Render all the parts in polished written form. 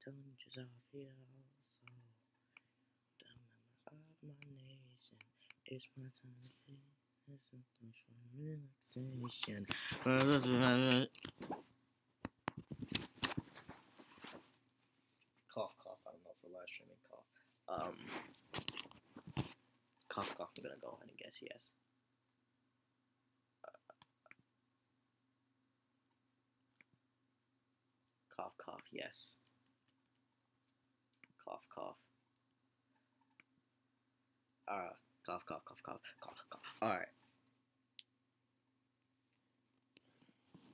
Dungeons of your soul, the member of my nation. It's my time to pay. It's something for relaxation. Cough, cough. I don't know if we're live streaming. Cough. Cough, cough. I'm gonna go ahead and guess yes. Cough, cough. Yes. Cough, cough. Cough, cough, cough, cough, cough, cough. Alright.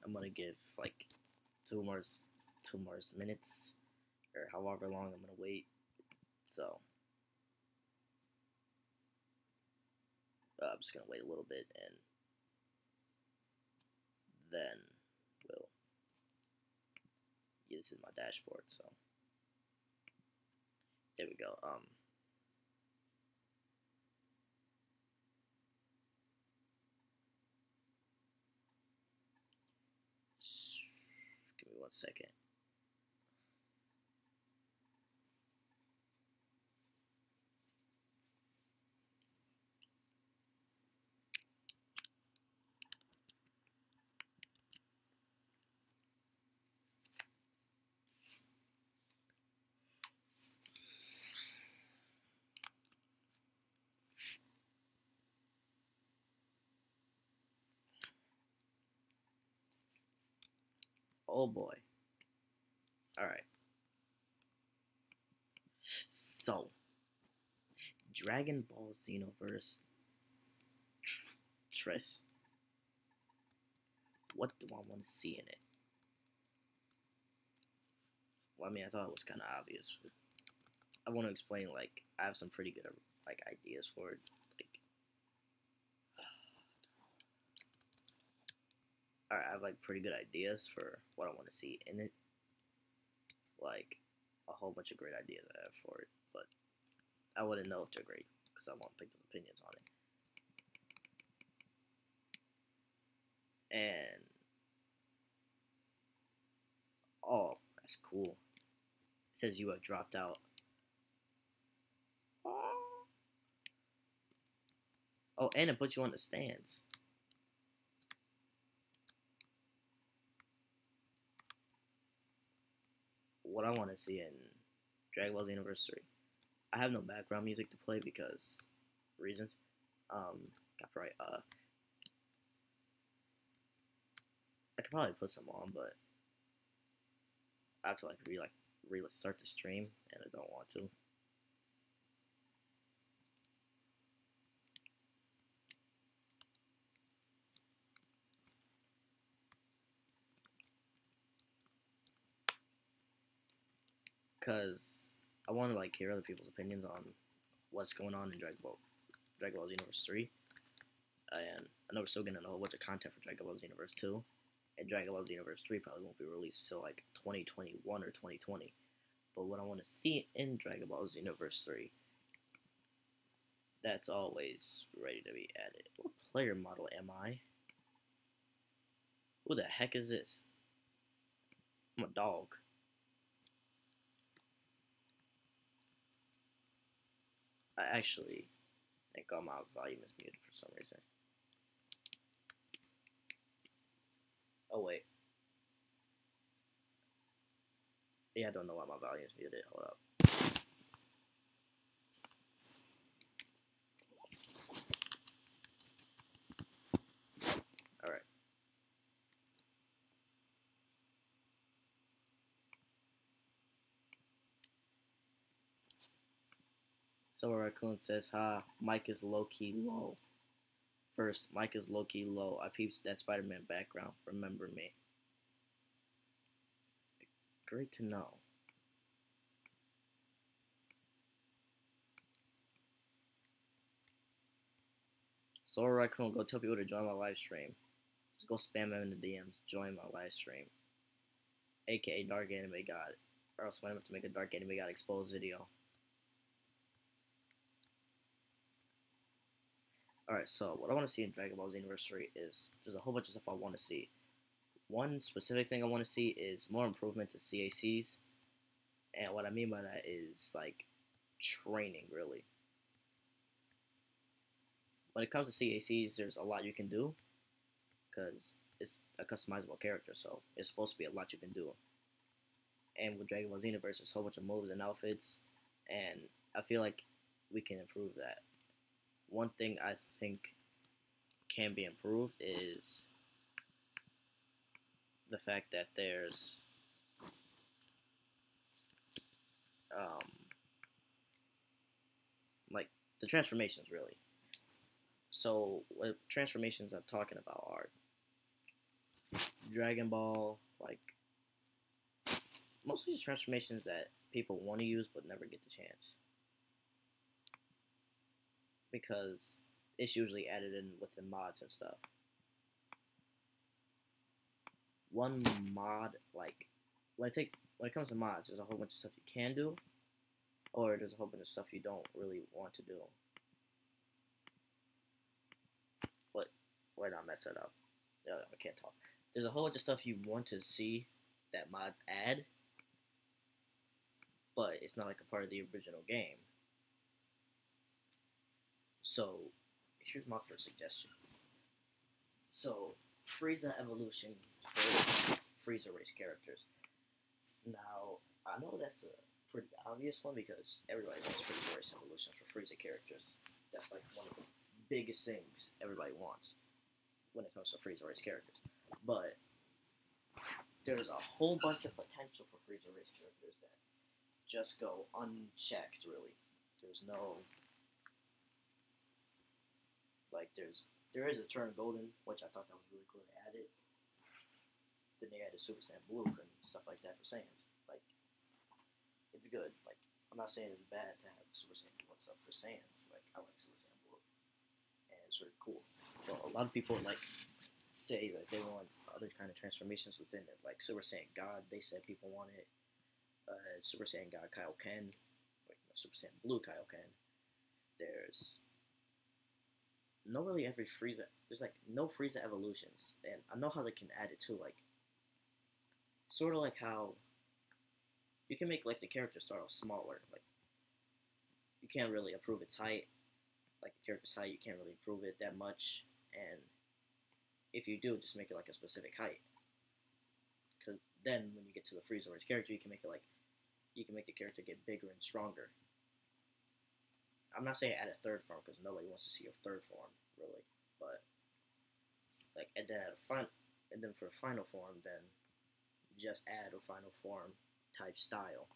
I'm gonna give like two more minutes, or however long I'm gonna wait. So I'm just gonna wait a little bit, and then we'll. Yeah, this is my dashboard, so there we go. Give me 1 second. Oh boy. Alright. So, Dragon Ball Xenoverse Triss. What do I want to see in it? Well, I mean, I thought it was kind of obvious. I want to explain, like, I have some pretty good, like, ideas for it. Like, alright, I have, like, pretty good ideas for what I want to see in it. Like, a whole bunch of great ideas I have for it, but I wouldn't know if they're great, because I won't pick those opinions on it. And, oh, that's cool. It says you have dropped out. Oh, and it puts you on the stands. What I want to see in Dragon Ball Xenoverse 3. I have no background music to play because reasons. Copyright. I could probably put some on, but I have to like restart the stream, and I don't want to. Cause I want to like hear other people's opinions on what's going on in Dragon Ball Xenoverse 3. And I know we're still getting a whole bunch of content for Dragon Ball Xenoverse 2. And Dragon Ball Xenoverse 3 probably won't be released till like 2021 or 2020. But what I want to see in Dragon Ball Xenoverse 3, that's always ready to be added. What player model am I? Who the heck is this? I'm a dog. I actually think all my volume is muted for some reason. Oh wait. Yeah, I don't know why my volume is muted. Hold up. Alright. So Raccoon says, ha, Mike is low-key low. First, Mike is low-key low. I peeped that Spider-Man background. Remember me. Great to know. So Raccoon, go tell people to join my live stream. Just go spam them in the DMs. Join my live stream. AKA Dark Anime God. Or else I'm gonna have to make a Dark Anime God exposed video. Alright, so what I want to see in Dragon Ball Xenoverse 3 is there's a whole bunch of stuff I want to see. One specific thing I want to see is more improvement to CACs And what I mean by that is like training, really. When it comes to CACs, there's a lot you can do because it's a customizable character, so it's supposed to be a lot you can do. And with Dragon Ball Xenoverse, there's a whole bunch of moves and outfits, and I feel like we can improve that. One thing I think can be improved is the fact that there's um, like the transformations, really. So what transformations I'm talking about are Dragon Ball, like mostly just transformations that people want to use but never get the chance because it's usually added in within mods and stuff. One mod, like when it comes to mods, there's a whole bunch of stuff you can do, or there's a whole bunch of stuff you don't really want to do. But wait, I messed it up. I can't talk. There's a whole bunch of stuff you want to see that mods add, but it's not like a part of the original game. So here's my first suggestion. So Frieza evolution for Frieza race characters. Now I know that's a pretty obvious one because everybody wants Frieza race evolutions for Frieza characters. That's like one of the biggest things everybody wants when it comes to Frieza race characters. But there's a whole bunch of potential for Frieza race characters that just go unchecked, really. There's no, like, there is a Turn Golden, which I thought that was really cool they added. Then they added Super Saiyan Blue and stuff like that for Saiyans. Like, it's good. Like, I'm not saying it's bad to have Super Saiyan Blue and stuff for Saiyans. Like, I like Super Saiyan Blue, and it's really cool. So a lot of people, like, say that they want other kind of transformations within it. Like Super Saiyan God, they said people want it. Super Saiyan God Kaioken, like Super Saiyan Blue Kaioken. There's no really every Frieza. There's like no Frieza evolutions, and I know how they can add it too. Like sort of like how you can make like the character start off smaller. Like you can't really improve its height. Like the character's height, you can't really improve it that much, and if you do, just make it like a specific height. Because then when you get to the Frieza race character, you can make it like you can make the character get bigger and stronger. I'm not saying add a third form because nobody wants to see a third form really, but like and then and then for final form, then just add a final form type style.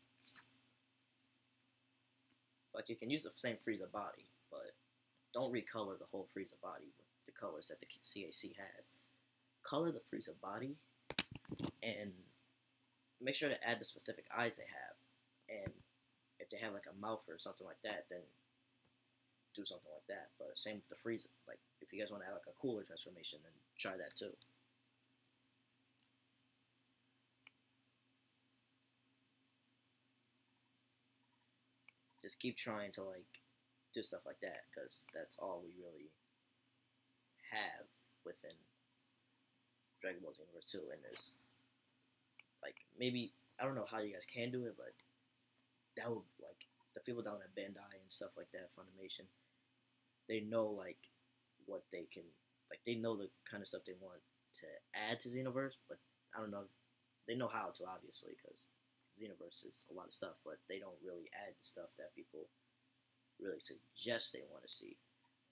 Like you can use the same Frieza body, but don't recolor the whole Frieza body with the colors that the CAC has. Color the Frieza body and make sure to add the specific eyes they have. And if they have like a mouth or something like that, then do something like that. But same with the Frieza. Like if you guys want to add like a cooler transformation, then try that too. Just keep trying to like do stuff like that because that's all we really have within Dragon Ball Xenoverse 2. And there's like maybe I don't know how you guys can do it, but that would like the people down at Bandai and stuff like that, Funimation, they know like what they can like they know the kind of stuff they want to add to Xenoverse, but I don't know they know how to obviously because Xenoverse is a lot of stuff, but they don't really add the stuff that people really suggest they want to see.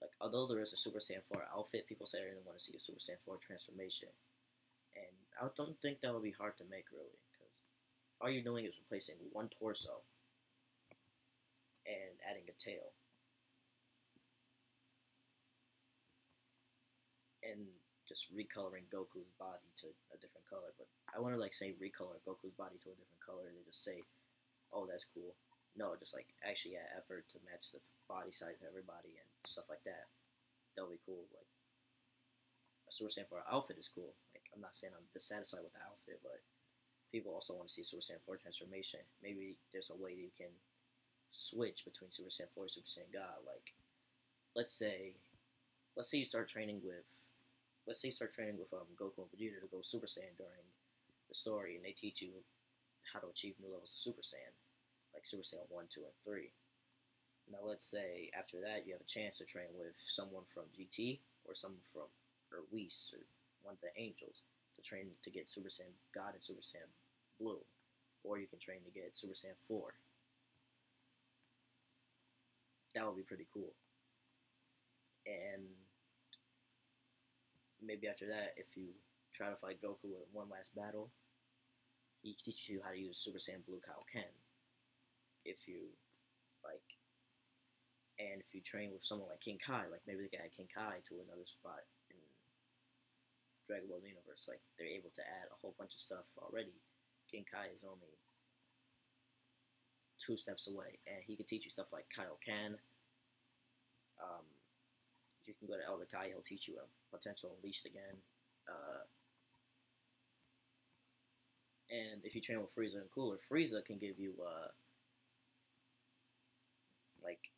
Like although there is a Super Saiyan 4 outfit, people say they want to see a Super Saiyan 4 transformation, and I don't think that would be hard to make really because all you're doing is replacing one torso and adding a tail. And just recoloring Goku's body to a different color. But I want to like say recolor Goku's body to a different color and they just say, oh, that's cool. No, just like actually add effort to match the body size of everybody and stuff like that. That'll be cool. Like a Super Saiyan 4 outfit is cool. Like I'm not saying I'm dissatisfied with the outfit, but people also want to see Super Saiyan 4 transformation. Maybe there's a way you can switch between Super Saiyan 4 and Super Saiyan God. Like, let's say you start training with Goku and Vegeta to go Super Saiyan during the story, and they teach you how to achieve new levels of Super Saiyan. like Super Saiyan 1, 2, and 3. Now, let's say after that you have a chance to train with someone from GT or someone from or Whis or one of the Angels to train to get Super Saiyan God and Super Saiyan Blue, or you can train to get Super Saiyan 4. That would be pretty cool. And maybe after that, if you try to fight Goku in one last battle, he teaches you how to use Super Saiyan Blue Kaioken. If you like, and if you train with someone like King Kai, like maybe they can add King Kai to another spot in Dragon Ball Xenoverse. Like they're able to add a whole bunch of stuff already. King Kai is only 2 steps away, and he can teach you stuff like Kaioken. You can go to Elder Kai; he'll teach you a potential unleashed again. And if you train with Frieza and Cooler, Frieza can give you like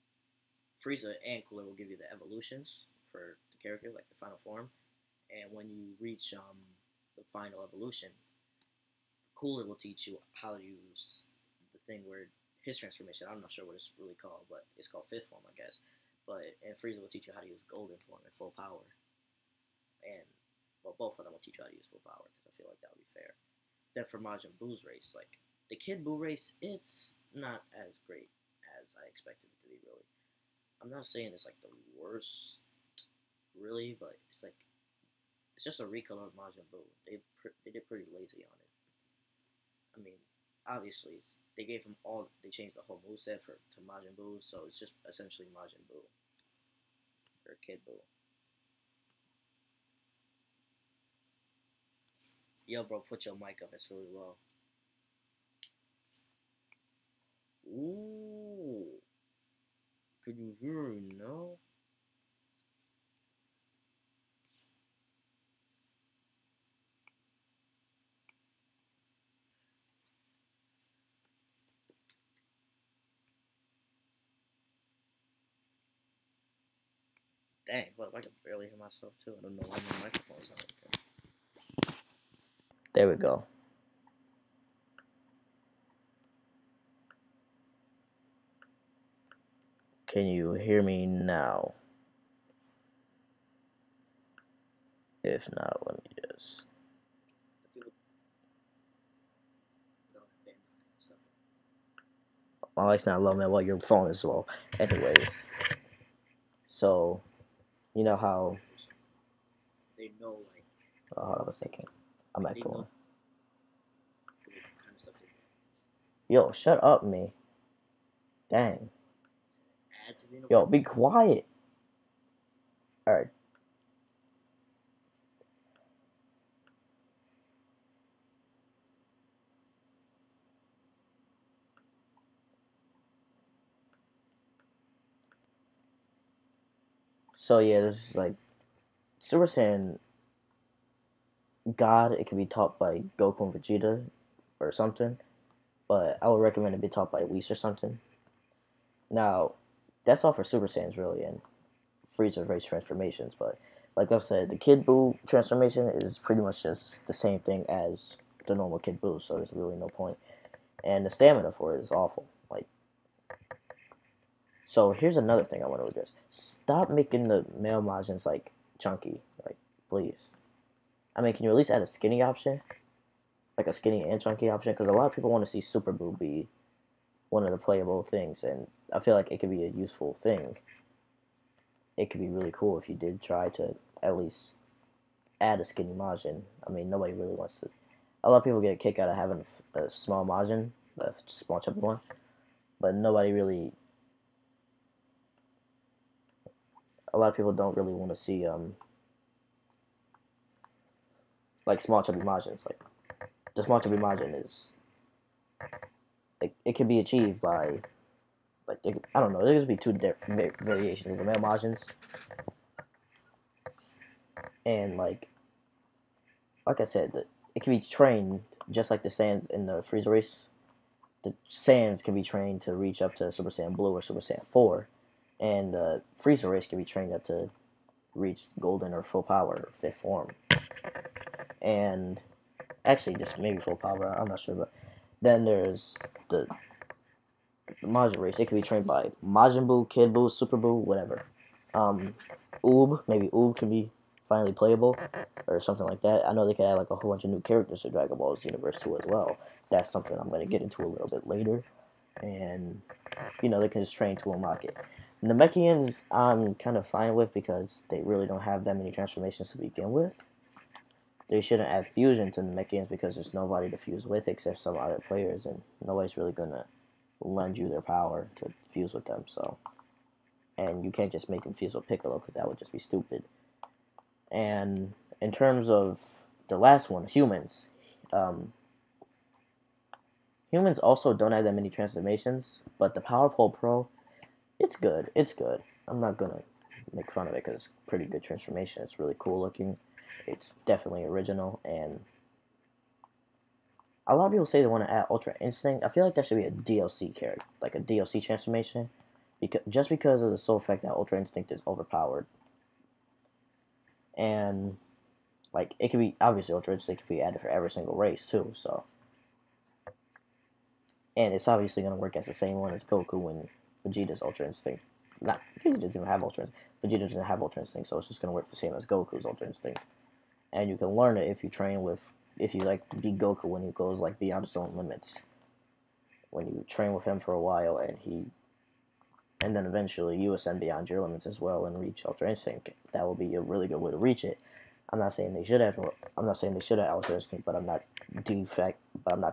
Frieza and Cooler will give you the evolutions for the characters, like the final form. And when you reach the final evolution, Cooler will teach you how to use the thing where his transformation. I'm not sure what it's really called, but it's called Fifth Form, I guess. And Frieza will teach you how to use Golden Form and full power. And well, both of them will teach you how to use full power because I feel like that would be fair. Then for Majin Buu's race, like the Kid Buu race, it's not as great as I expected it to be. Really, I'm not saying it's like the worst, really, but it's just a recolor of Majin Buu. They did pretty lazy on it. I mean, obviously they changed the whole moveset to Majin Buu, so it's just essentially Majin Buu or Kid Buu. Yo, bro, put your mic up. It's really low. Ooh. Could you hear me now? Dang, what if I can barely hear myself too? I don't know why my microphone's not okay. There we go. Can you hear me now? If not, let me just. My mic's not low, man. Well, your phone is low. Anyways, so you know how they know, like. Oh, hold on a second. I'm at phone. Yo, shut up, me. Dang. Yo, be quiet. Alright. So yeah, this is like Super Saiyan God. It can be taught by Goku and Vegeta or something, but I would recommend it be taught by Whis or something. Now, that's all for Super Saiyans really, and Frieza race transformations. But like I said, the Kid Buu transformation is pretty much just the same thing as the normal Kid Buu, so there's really no point. And the stamina for it is awful. Like, so here's another thing I want to address. Stop making the male Majins like chunky, like please. I mean, can you at least add a skinny option, like a skinny and chunky option? Because a lot of people want to see Super Buu be one of the playable things, and I feel like it could be a useful thing. It could be really cool if you did try to at least add a skinny Majin. I mean, nobody really wants to. A lot of people get a kick out of having a small Majin, a small chubby one, but nobody really. A lot of people don't really want to see like small chubby Majins. Like the small chubby Majin is like it can be achieved by like I don't know. There could be two different variations of the male Majins, and like I said, it can be trained just like the Saiyans in the Frieza race. The Saiyans can be trained to reach up to Super Saiyan Blue or Super Saiyan 4, and the Frieza race can be trained up to reach Golden or full power or Fifth Form. And actually, just maybe full power. I'm not sure, but then there's the Majin race. It can be trained by Majin Buu, Kid Buu, Super Buu, whatever. Maybe Oob can be finally playable or something like that. I know they could add like a whole bunch of new characters to Dragon Ball Xenoverse 2 as well. That's something I'm going to get into a little bit later. And, you know, they can just train to unlock it. Namekians I'm kind of fine with because they really don't have that many transformations to begin with. They shouldn't add fusion to Namekians because there's nobody to fuse with except some other players, and nobody's really going to lend you their power to fuse with them, so. And you can't just make them fuse with Piccolo because that would just be stupid. And in terms of the last one, humans. Humans also don't have that many transformations, but the Power Pole Pro, it's good. It's good. I'm not going to make fun of it because it's pretty good transformation. It's really cool looking. It's definitely original, and a lot of people say they want to add Ultra Instinct. I feel like that should be a DLC character, like a DLC transformation, because of the sole fact that Ultra Instinct is overpowered. And like it could be obviously Ultra Instinct can be added for every single race too, so. And it's obviously gonna work as the same one as Goku and Vegeta's Ultra Instinct. Not Vegeta doesn't have Ultra Instinct. Vegeta doesn't have Ultra Instinct, so it's just gonna work the same as Goku's Ultra Instinct. And you can learn it if you train with, if you like beat Goku when he goes like beyond his own limits. When you train with him for a while and then eventually you ascend beyond your limits as well and reach Ultra Instinct. That will be a really good way to reach it. I'm not saying they should have Ultra Instinct, but I'm not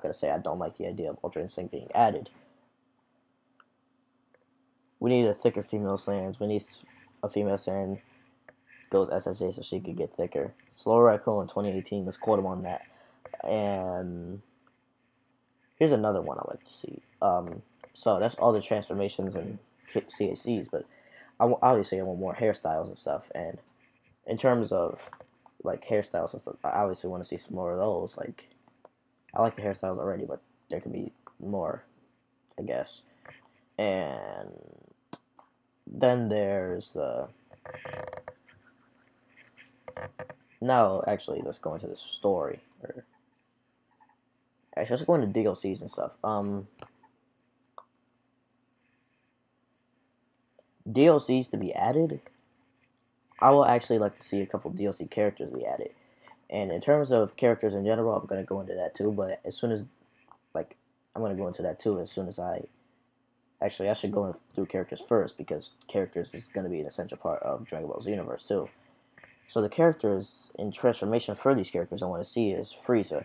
gonna say I don't like the idea of Ultra Instinct being added. We need a thicker female Saiyans. We need a female Saiyan goes SSJ so she could get thicker. Slow Raccoon in 2018. Let's quote him on that. And here's another one I like to see. So that's all the transformations and CACs, but obviously I want more hairstyles and stuff. And in terms of like hairstyles and stuff, I obviously want to see some more of those. Like I like the hairstyles already, but there could be more, I guess. And then there's the. Now, actually, let's go into the story. Actually, let's go into DLCs and stuff. DLCs to be added. I will actually like to see a couple DLC characters be added. And in terms of characters in general, I'm gonna go into that too. But as soon as, like, I'm gonna go into that too as soon as I should go through characters first because characters is gonna be an essential part of Dragon Ball Xenoverse too. So the characters in transformation for these characters I want to see is Frieza.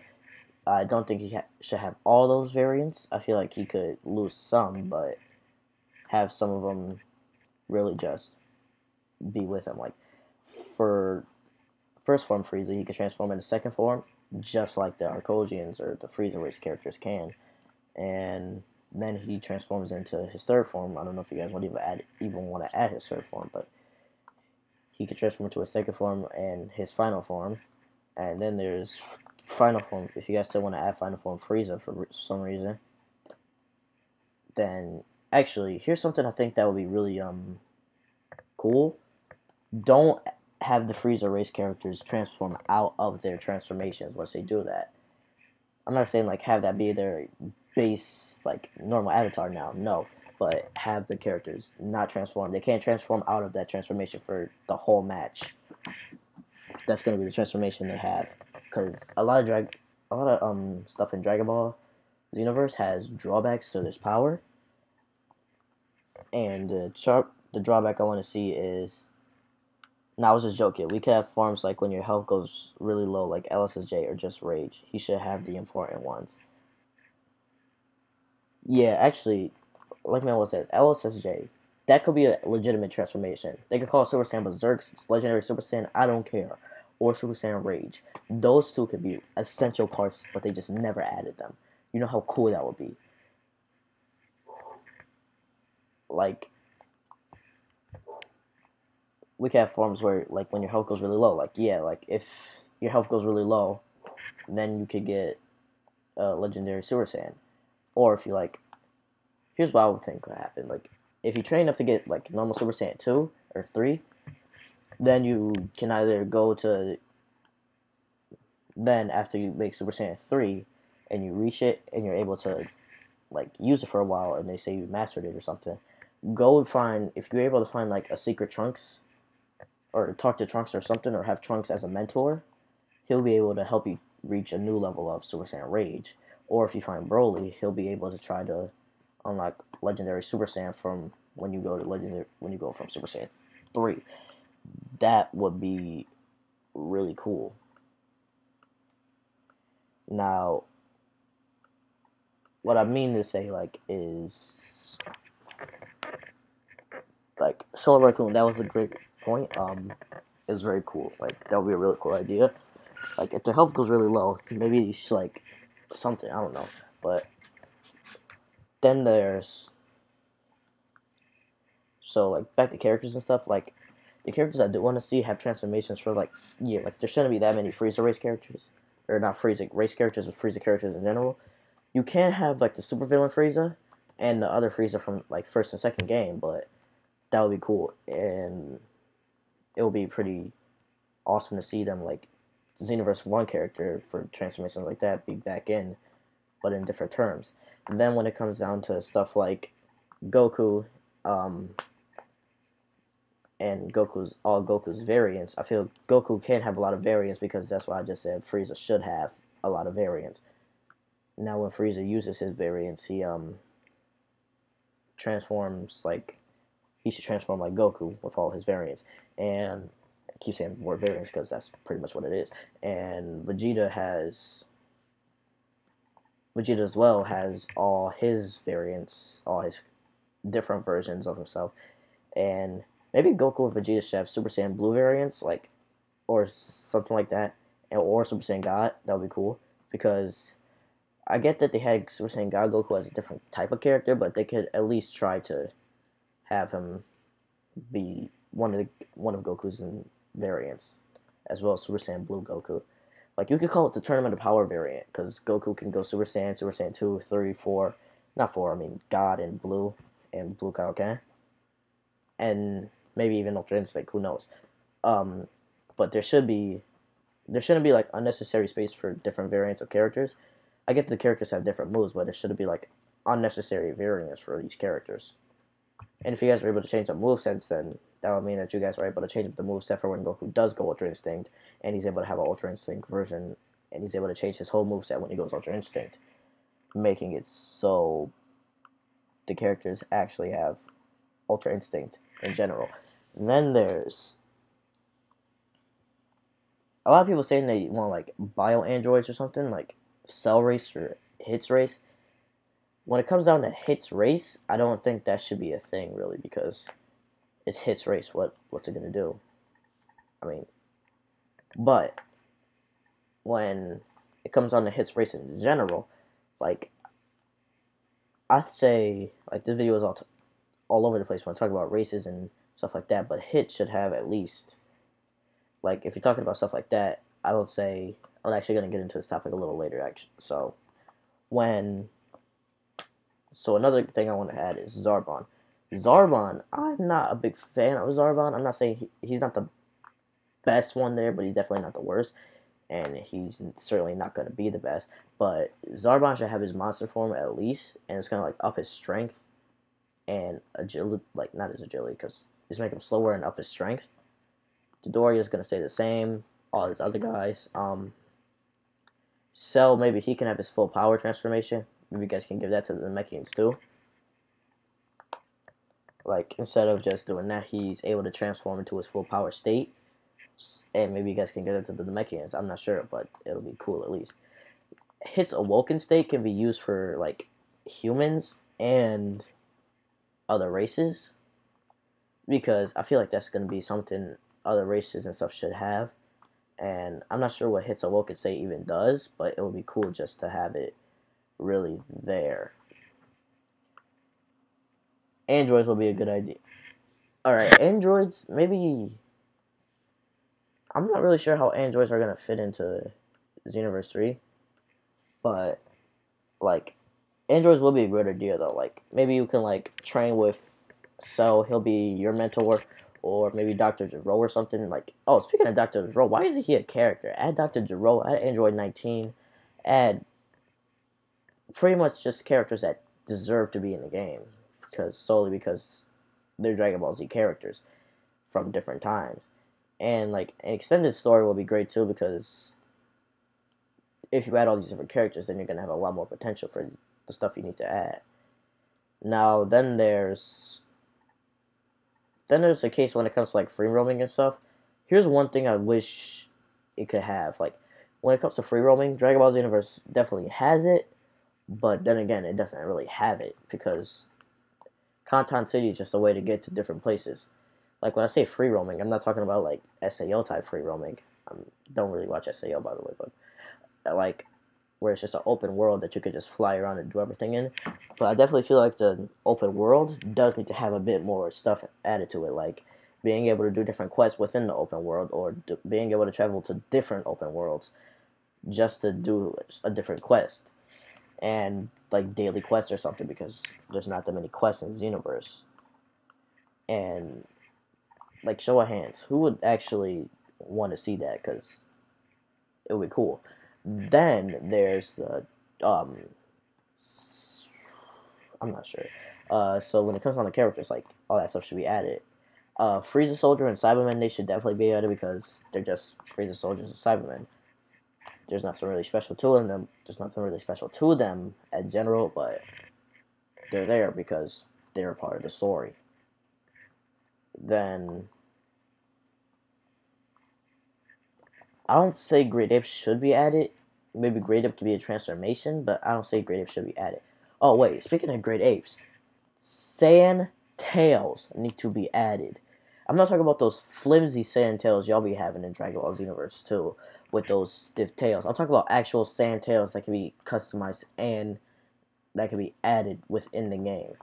I don't think he should have all those variants. I feel like he could lose some, but have some of them really just be with him. Like, for first form Frieza, he could transform into second form, just like the Arcosians or the Frieza race characters can. And then he transforms into his third form. I don't know if you guys would even want to add his third form, but he could transform into a second form and his final form. And then there's final form. If you guys still want to add final form Frieza for some reason, then actually, here's something I think that would be really cool. Don't have the Frieza race characters transform out of their transformations once they do that. I'm not saying like have that be their base like normal avatar now, no, but have the characters not transform. They can't transform out of that transformation for the whole match. That's gonna be the transformation they have, because a lot of stuff in Dragon Ball Xenoverse has drawbacks to this power, and the drawback I want to see is. Now, I was just joking. We could have forms like when your health goes really low, like LSSJ or just Rage. He should have the important ones. Yeah, actually, like Manuel says, LSSJ, that could be a legitimate transformation. They could call it Super Saiyan Berserk, Legendary Super Saiyan, I don't care, or Super Saiyan Rage. Those two could be essential parts, but they just never added them. You know how cool that would be. Like, we could have forms where, like, when your health goes really low, like, yeah, like, if your health goes really low, then you could get Legendary Super Saiyan. Or if you, like, here's what I would think would happen. Like, if you train up to get, like, normal Super Saiyan 2 or 3, then you can either go to, then after you make Super Saiyan 3, and you reach it, and you're able to like use it for a while and they say you mastered it or something, go and find, if you're able to find like a secret Trunks or talk to Trunks or something, or have Trunks as a mentor, he'll be able to help you reach a new level of Super Saiyan Rage. Or if you find Broly, he'll be able to try to unlock Legendary Super Saiyan from when you go to Legendary, when you go from Super Saiyan 3. That would be really cool. Now, what I mean to say, like, is like Solar Raccoon. That was a great point. It's very cool. Like, that would be a really cool idea. Like, if their health goes really low, maybe you should, like, something, I don't know. But then there's, so, like, back to characters and stuff, like, the characters I do want to see have transformations for, like, yeah, like, there shouldn't be that many Frieza race characters. Or not Frieza race characters, but Frieza characters in general. You can't have, like, the supervillain Frieza and the other Frieza from, like, first and second game, but that would be cool. And it would be pretty awesome to see them, like, Xenoverse 1 character for transformations like that be back in, but in different terms. And then when it comes down to stuff like Goku, and all Goku's variants, I feel Goku can have a lot of variants because that's why I just said Frieza should have a lot of variants. Now when Frieza uses his variants, he transforms like, he should transform like Goku with all his variants. And I keep saying more variants because that's pretty much what it is. And Vegeta as well has all his variants, all his different versions of himself. And maybe Goku and Vegeta should have Super Saiyan Blue variants, like, or something like that, or Super Saiyan God. That would be cool because I get that they had Super Saiyan God Goku as a different type of character, but they could at least try to have him be one of Goku's variants, as well as Super Saiyan Blue Goku. Like, you could call it the Tournament of Power variant, because Goku can go Super Saiyan 2, 3, 4, not 4, I mean God and Blue Kaioken, and maybe even Ultra Instinct, who knows. But there shouldn't be like unnecessary space for different variants of characters. I get the characters have different moves, but there shouldn't be like unnecessary variants for these characters. And if you guys are able to change the movesets, then that would mean that you guys are able to change the moveset for when Goku does go Ultra Instinct, and he's able to have an Ultra Instinct version, and he's able to change his whole moveset when he goes Ultra Instinct, making it so the characters actually have Ultra Instinct in general. And then there's a lot of people saying they want like bio androids or something, like Cell Race or Hits Race. When it comes down to Hits Race, I don't think that should be a thing really, because it's Hits Race. What's it gonna do? I mean, but when it comes down to Hits Race in general, like, I'd say like this video is all over the place when I talk about races and stuff like that, but Hits should have at least, like, if you're talking about stuff like that, I would say, I'm actually going to get into this topic a little later, actually. So another thing I want to add is Zarbon. Zarbon, I'm not a big fan of Zarbon. I'm not saying he's not the best one there, but he's definitely not the worst. And he's certainly not going to be the best. But Zarbon should have his monster form at least, and it's going to, like, up his strength and agility, like, not his agility, because it's make him slower and up his strength. Dodoria is going to stay the same. All his other guys. Cell, maybe he can have his full power transformation. Maybe you guys can give that to the Namekians too. Like, instead of just doing that, he's able to transform into his full power state. And maybe you guys can give that to the Namekians. I'm not sure, but it'll be cool at least. Hit's awoken state can be used for, like, humans and other races, because I feel like that's going to be something other races and stuff should have. And I'm not sure what Hit's awoken state even does, but it would be cool just to have it really there. Androids will be a good idea. Alright, androids, maybe, I'm not really sure how androids are going to fit into Xenoverse 3, but, like, androids will be a good idea, though. Like, maybe you can, like, train with Cell, he'll be your mentor, or maybe Dr. Gero or something. Like, oh, speaking of Dr. Gero, why isn't he a character? Add Dr. Gero, add Android 19, add pretty much just characters that deserve to be in the game, because they're Dragon Ball Z characters from different times. And like an extended story will be great too, because if you add all these different characters, then you're gonna have a lot more potential for the stuff you need to add. Now, then there's a case when it comes to like free roaming and stuff. Here's one thing I wish it could have. Like when it comes to free roaming, Dragon Ball Z Universe definitely has it, but then again, it doesn't really have it because Kantan City is just a way to get to different places. Like when I say free roaming, I'm not talking about like SAO type free roaming. I don't really watch SAO, by the way, but like where it's just an open world that you could just fly around and do everything in. But I definitely feel like the open world does need to have a bit more stuff added to it, like being able to do different quests within the open world, or being able to travel to different open worlds just to do a different quest, and like daily quests or something, because there's not that many quests in Xenoverse. And like, show of hands, who would actually want to see that? Because it would be cool. Then there's the um, I'm not sure. So when it comes on the characters, like all that stuff should be added. Frieza Soldier and Cybermen, they should definitely be added because they're just Frieza Soldiers and Cybermen. There's nothing really special to them. There's nothing really special to them in general, but they're there because they're a part of the story. Then I don't say Great Ape should be added. Maybe Great Ape could be a transformation, but I don't say Great Ape should be added. Oh wait, speaking of Great Apes, Sand Tails need to be added. I'm not talking about those flimsy sand tails y'all be having in Dragon Ball Xenoverse too, with those stiff tails. I'm talking about actual sand tails that can be customized and that can be added within the game.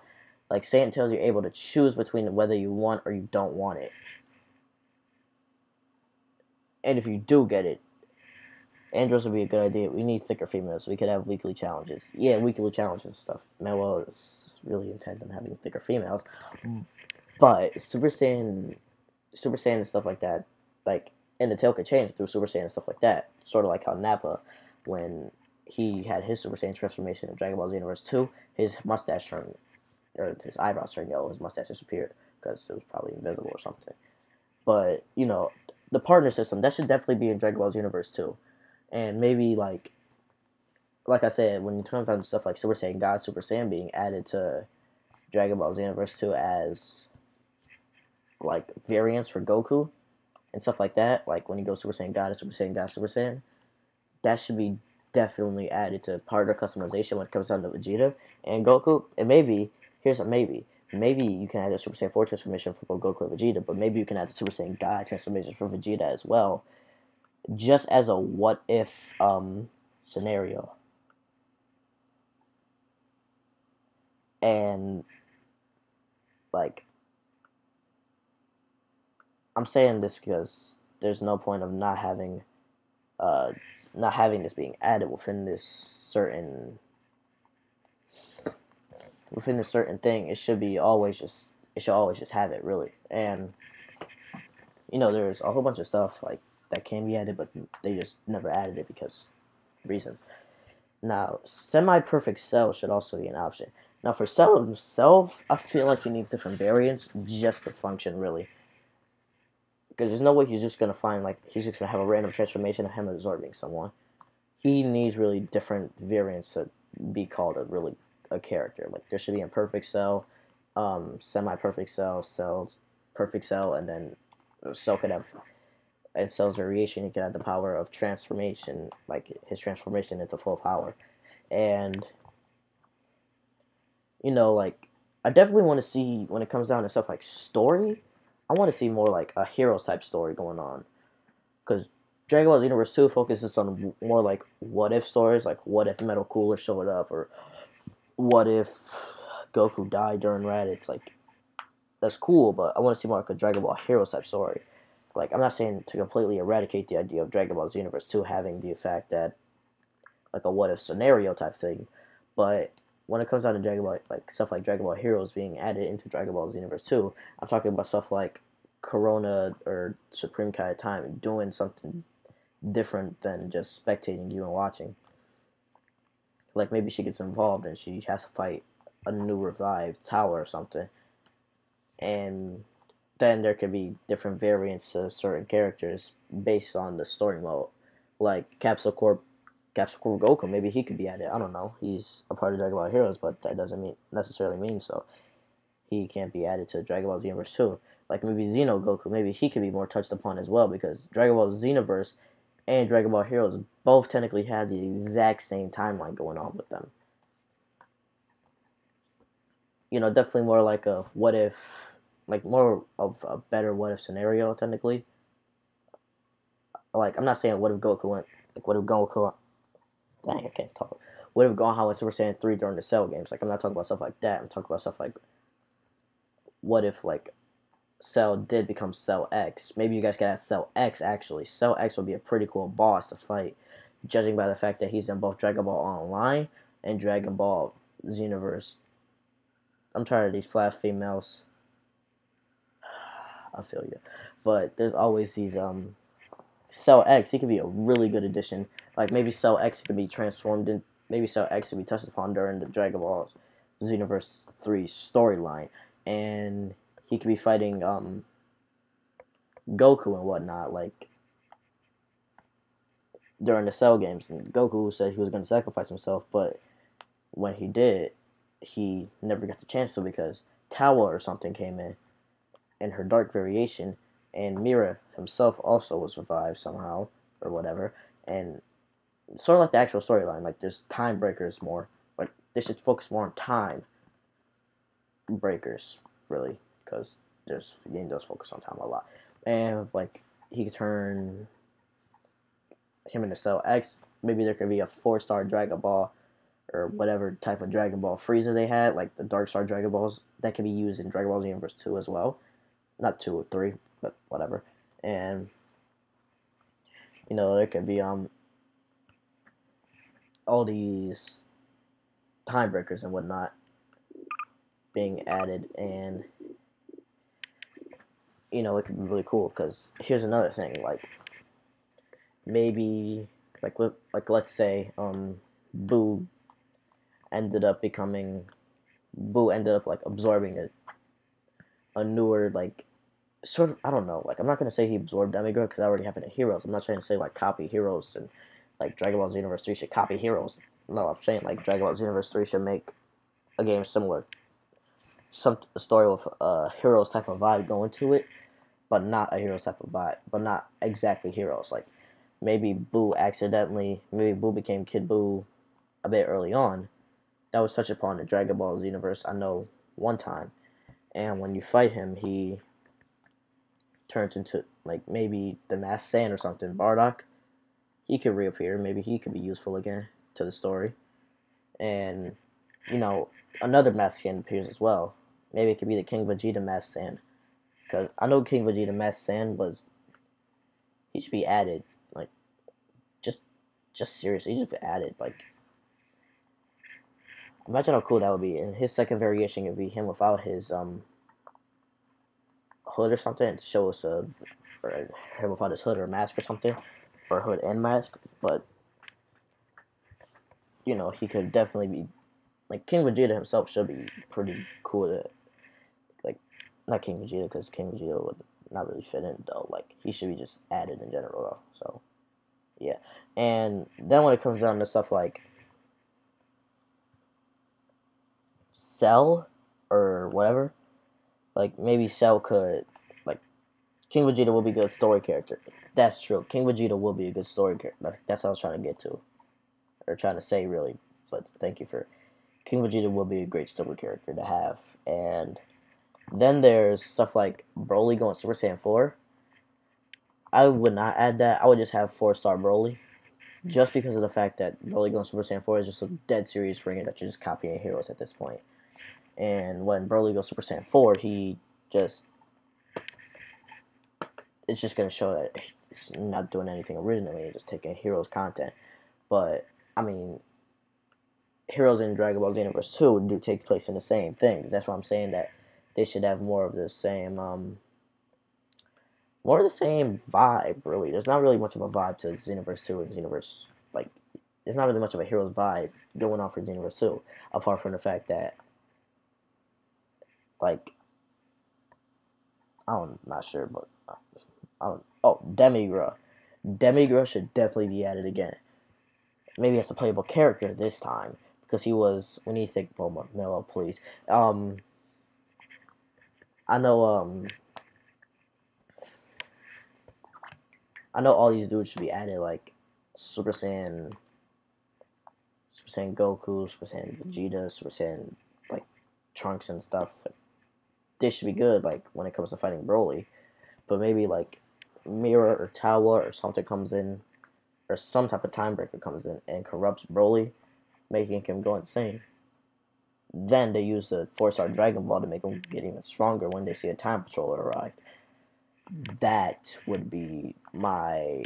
Like sand tails, you're able to choose between whether you want or you don't want it. And if you do get it, Andros would be a good idea. We need thicker females. We could have weekly challenges. Yeah, weekly challenges and stuff. Manuel is really intent on having thicker females. But Super Saiyan and stuff like that, like, and the tail could change through Super Saiyan and stuff like that. Sort of like how Nappa, when he had his Super Saiyan transformation in Dragon Ball Xenoverse 2, his mustache turned, or his eyebrows turned yellow, his mustache disappeared because it was probably invisible or something. But, the partner system, that should definitely be in Dragon Ball Xenoverse 2. And maybe, like I said, when it comes down to stuff like Super Saiyan God, Super Saiyan being added to Dragon Ball Xenoverse 2 as, like, variants for Goku and stuff like that, like when you go Super Saiyan God and Super Saiyan God, Super Saiyan, that should be definitely added to partner customization when it comes down to Vegeta and Goku. And maybe, here's a maybe you can add a Super Saiyan 4 transformation for both Goku and Vegeta, but maybe you can add the Super Saiyan God transformation for Vegeta as well, just as a what if scenario. And like, I'm saying this because there's no point of uh not having this being added within this certain thing. It should always just have it, really. And there's a whole bunch of stuff like that can be added, but they just never added it because reasons. Now, semi-perfect Cell should also be an option. Now, for Cell himself, I feel like he needs different variants just to function, really. Because there's no way he's just going to find, like, he's just going to have a random transformation of him absorbing someone. He needs really different variants to be called a character. Like, there should be a perfect Cell, semi-perfect Cell, Cell's perfect Cell, and then Cell could have, and Cell's variation, he could have the power of transformation, like his transformation into full power. And like, I definitely want to see, when it comes down to stuff like story, I want to see more like a hero type story going on, because Dragon Ball Xenoverse 2 focuses on more like what if stories, like what if Metal Cooler showed up, or what if Goku died during Raditz. Like, that's cool, but I want to see more like a Dragon Ball hero type story. Like, I'm not saying to completely eradicate the idea of Dragon Ball Xenoverse 2 having the effect that, like, a what if scenario type thing, but when it comes down to Dragon Ball, like stuff like Dragon Ball Heroes being added into Dragon Ball Xenoverse 2, I'm talking about stuff like Corona or Supreme Kai Time doing something different than just spectating you and watching. Like, maybe she gets involved and she has to fight a new revived tower or something, and then there could be different variants of certain characters based on the story mode. Like Capsule Corp Goku, maybe he could be added. I don't know. He's a part of Dragon Ball Heroes, but that doesn't necessarily mean so he can't be added to Dragon Ball Xenoverse 2. Like maybe Xeno Goku, maybe he could be more touched upon as well because Dragon Ball Xenoverse and Dragon Ball Heroes both technically have the exact same timeline going on with them. Definitely more like a what if, like more of a better what if scenario technically. Like I'm not saying what if Goku went, like what if Goku, dang I can't talk. What if Gohan went Super Saiyan 3 during the Cell games? Like I'm not talking about stuff like that. I'm talking about stuff like what if like Cell did become Cell X. Maybe you guys could add Cell X actually. Cell X would be a pretty cool boss to fight, judging by the fact that he's in both Dragon Ball Online and Dragon Ball Xenoverse. I'm tired of these flat females. I feel you. But there's always these Cell X, he could be a really good addition. Like maybe Cell X could be transformed in, maybe Cell X could be touched upon during the Dragon Ball Xenoverse 3 storyline. And he could be fighting Goku and whatnot, like during the Cell games. And Goku said he was going to sacrifice himself, but when he did, he never got the chance to because Tawa or something came in her dark variation, and Mira himself also was revived somehow or whatever. And sort of like the actual storyline, like there's time breakers more. Like they should focus more on time breakers, really, because the game does focus on time a lot. And like he could turn him into Cell X. Maybe there could be a 4-star Dragon Ball or whatever type of Dragon Ball Frieza they had, like the Dark Star Dragon Balls that can be used in Dragon Ball Universe 2 as well. Not 2 or 3, but whatever. And there could be all these time breakers and whatnot being added, and it could be really cool. Because here's another thing, like maybe like let's say Boo ended up like absorbing a newer like sort of, I don't know, like I'm not gonna say he absorbed Demigod because that already happened in Heroes. I'm not trying to say like copy Heroes and like Dragon Ball Xenoverse 3 should copy Heroes. No, I'm saying like Dragon Ball Xenoverse 3 should make a game similar, a story with a Heroes type of vibe going to it, but not a Heroes type of vibe, but not exactly Heroes. Like maybe Boo became Kid Boo a bit early on. That was touched upon in Dragon Ball Xenoverse, I know, one time. And when you fight him, he turns into like maybe the Masked Saiyan or something. Bardock, he could reappear. Maybe he could be useful again to the story. And another Masked Saiyan appears as well. Maybe it could be the King Vegeta Masked Saiyan, because I know King Vegeta Masked Saiyan he should be added. Like just seriously, he should be added. Like imagine how cool that would be. And his second variation would be him without his hood or something to show us or him without his hood or mask or something, or hood and mask. But he could definitely be like King Vegeta himself should be pretty cool to like, not King Vegeta because King Vegeta would not really fit in though. Like he should be just added in general though. So yeah, and then when it comes down to stuff like Cell or whatever, like maybe Cell could like King Vegeta will be a good story character. That's true. King Vegeta will be a good story character. That's what I was trying to get to, or trying to say really. But thank you for King Vegeta will be a great story character to have. And then there's stuff like Broly going Super Saiyan 4. I would not add that. I would just have 4-star Broly, just because of the fact that Broly going Super Saiyan 4 is just a dead serious ringer that you're just copying Heroes at this point. And when Broly goes Super Saiyan 4, it's just going to show that he's not doing anything originally, just taking Heroes content. But, I mean, Heroes in Dragon Ball Xenoverse 2 do take place in the same thing. That's why I'm saying that they should have more of the same vibe, really. There's not really much of a vibe to Xenoverse 2 and Xenoverse, like, there's not really much of a Heroes vibe going on for Xenoverse 2, apart from the fact that like I'm not sure, but I don't. Oh, Demigra should definitely be added again. Maybe as a playable character this time because he was. We need to think for a moment. No, please. Um, I know. I know all these dudes should be added, like Super Saiyan Goku, Super Saiyan Vegeta, Super Saiyan like Trunks and stuff. Like, they should be good, like when it comes to fighting Broly. But maybe like Mirror or Tawa or something comes in, or some type of time breaker comes in and corrupts Broly, making him go insane. Then they use the 4-star Dragon Ball to make him get even stronger when they see a time patroller arrive. That would be my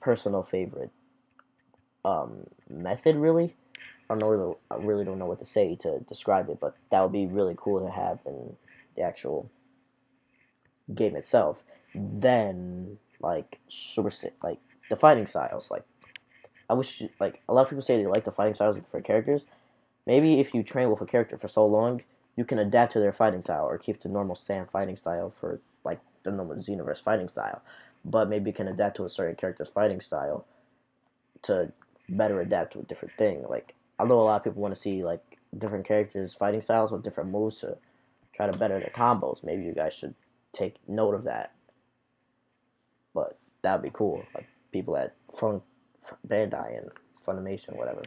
personal favorite method, really. I really don't know what to say to describe it, but that would be really cool to have in the actual game itself. Then, like like the fighting styles, like I wish, like a lot of people say they like the fighting styles of different characters. Maybe if you train with a character for so long, you can adapt to their fighting style or keep the normal Saiyan fighting style for like the normal Xenoverse fighting style. But maybe you can adapt to a certain character's fighting style to better adapt to a different thing. Like I know a lot of people want to see like different characters' fighting styles with different moves to try to better their combos. Maybe you guys should take note of that. But that'd be cool. Like people at Bandai and Funimation, whatever.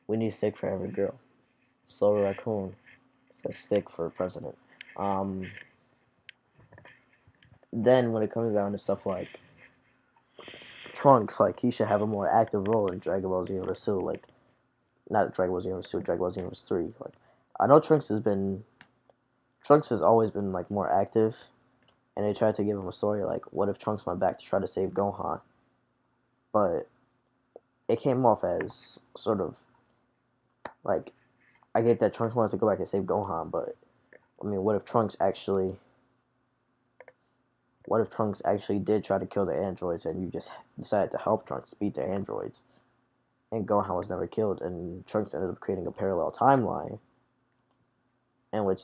We need stick for every girl. Silver Raccoon says stick for president. Um, then when it comes down to stuff like Trunks, like he should have a more active role in Dragon Ball Xenoverse 2. Like not Dragon Ball Xenoverse 2, Dragon Ball Xenoverse 3. Like I know Trunks has always been like more active, and they tried to give him a story like what if Trunks went back to try to save Gohan, but it came off as sort of like I get that Trunks wanted to go back and save Gohan, but I mean, what if Trunks actually did try to kill the androids and you just decided to help Trunks beat the androids and Gohan was never killed and Trunks ended up creating a parallel timeline in which